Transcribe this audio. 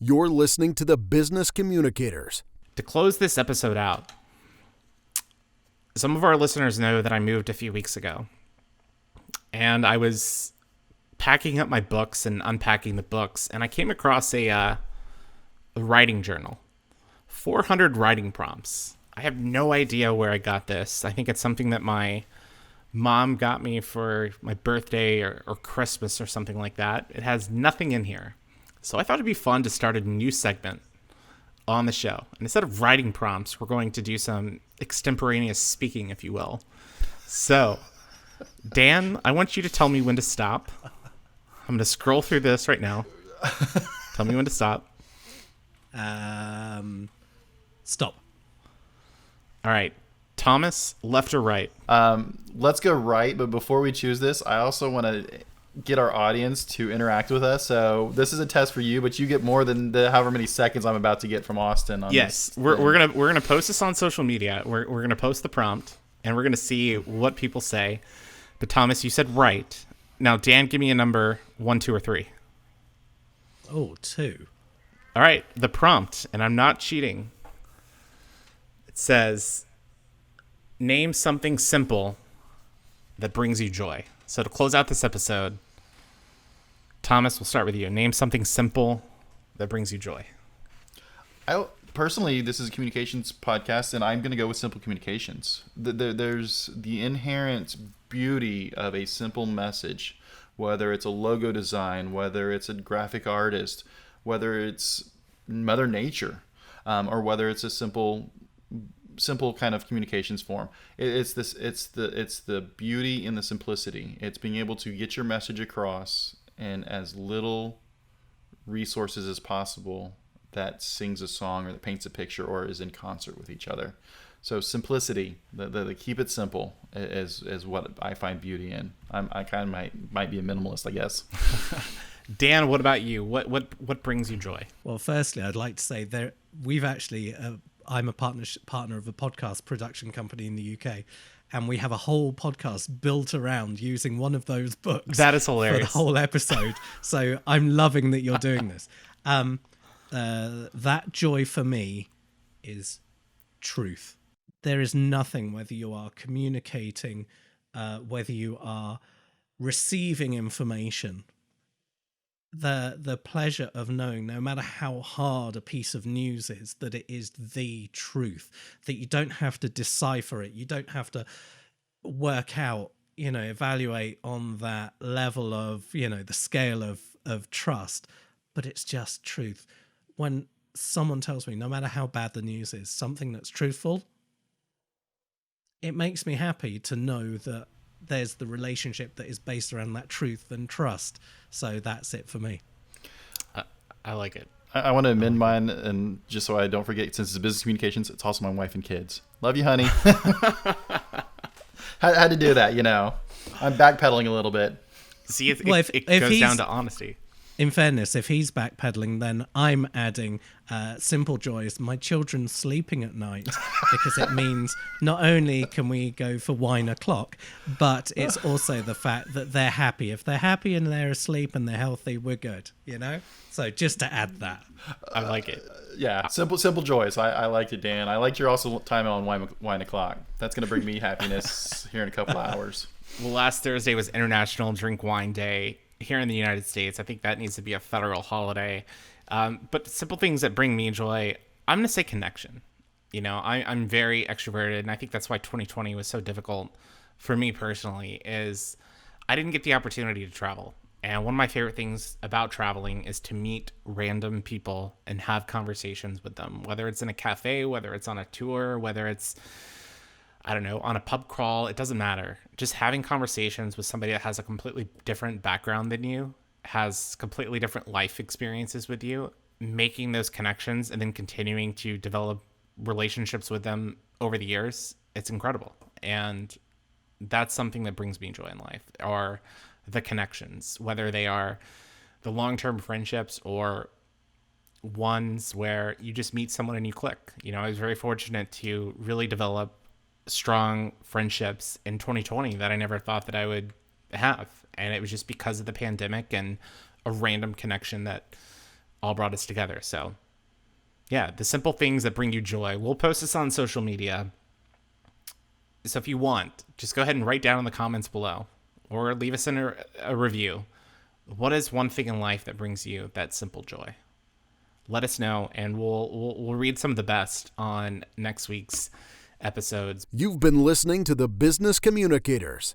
You're listening to the Business Communicators. To close this episode out, some of our listeners know that I moved a few weeks ago, and I was packing up my books and unpacking the books, and I came across a writing journal. 400 writing prompts. I have no idea where I got this. I think it's something that my mom got me for my birthday or Christmas or something like that. It has nothing in here. So I thought it'd be fun to start a new segment on the show. And instead of writing prompts, we're going to do some extemporaneous speaking, if you will. So, Dan, I want you to tell me when to stop. I'm going to scroll through this right now. Tell me when to stop. Stop. All right. Thomas, left or right? Let's go right, but before we choose this, I also want to get our audience to interact with us. So this is a test for you, but you get more than the however many seconds I'm about to get from Austin on yes, this. We're gonna post this on social media. We're gonna post the prompt, and we're gonna see what people say. But Thomas, you said right. Now, Dan, give me a number 1, 2, or 3. Oh, 2. All right, the prompt, and I'm not cheating. It says, name something simple that brings you joy. So to close out this episode, Thomas, we'll start with you. Name something simple that brings you joy. Personally, this is a communications podcast, and I'm going to go with simple communications. There's the inherent beauty of a simple message, whether it's a logo design, whether it's a graphic artist, whether it's Mother Nature, or whether it's a simple kind of communications form. It's the beauty in the simplicity. It's being able to get your message across in as little resources as possible that sings a song or that paints a picture or is in concert with each other. So simplicity, the keep it simple is what I find beauty in. I kind of might be a minimalist, I guess. Dan, what about you? What brings you joy? Well, firstly, I'd like to say we've actually I'm a partner of a podcast production company in the UK, and we have a whole podcast built around using one of those books. That is hilarious. For the whole episode. So I'm loving that you're doing this. That joy for me is truth. There is nothing, whether you are communicating, whether you are receiving information, the pleasure of knowing, no matter how hard a piece of news is, that it is the truth, that you don't have to decipher it, you don't have to work out, evaluate on that level of, the scale of trust, but it's just truth. When someone tells me, no matter how bad the news is, something that's truthful, it makes me happy to know that there's the relationship that is based around that truth and trust. So that's it for me. I like it. I want to amend mine, and just so I don't forget, since it's business communications, it's also my wife and kids. Love you, honey. Had to do that, I'm backpedaling a little bit. See, it goes down to honesty. In fairness, if he's backpedaling, then I'm adding simple joys. My children sleeping at night, because it means not only can we go for wine o'clock, but it's also the fact that they're happy. If they're happy and they're asleep and they're healthy, we're good, So just to add that. I like it. Yeah, simple joys. I liked it, Dan. I liked your also time on wine o'clock. That's going to bring me happiness here in a couple of hours. Well, last Thursday was International Drink Wine Day here in the United States. I think that needs to be a federal holiday. But simple things that bring me joy, I'm going to say connection. I'm very extroverted, and I think that's why 2020 was so difficult for me personally, is I didn't get the opportunity to travel. And one of my favorite things about traveling is to meet random people and have conversations with them, whether it's in a cafe, whether it's on a tour, whether it's, I don't know, on a pub crawl. It doesn't matter. Just having conversations with somebody that has a completely different background than you, has completely different life experiences with you, making those connections and then continuing to develop relationships with them over the years, it's incredible. And that's something that brings me joy in life, or the connections, whether they are the long-term friendships or ones where you just meet someone and you click. I was very fortunate to really develop strong friendships in 2020 that I never thought that I would have. And it was just because of the pandemic and a random connection that all brought us together. So yeah, the simple things that bring you joy. We'll post this on social media. So if you want, just go ahead and write down in the comments below or leave us in a review. What is one thing in life that brings you that simple joy? Let us know, and we'll read some of the best on next week's episodes. You've been listening to the Business Communicators.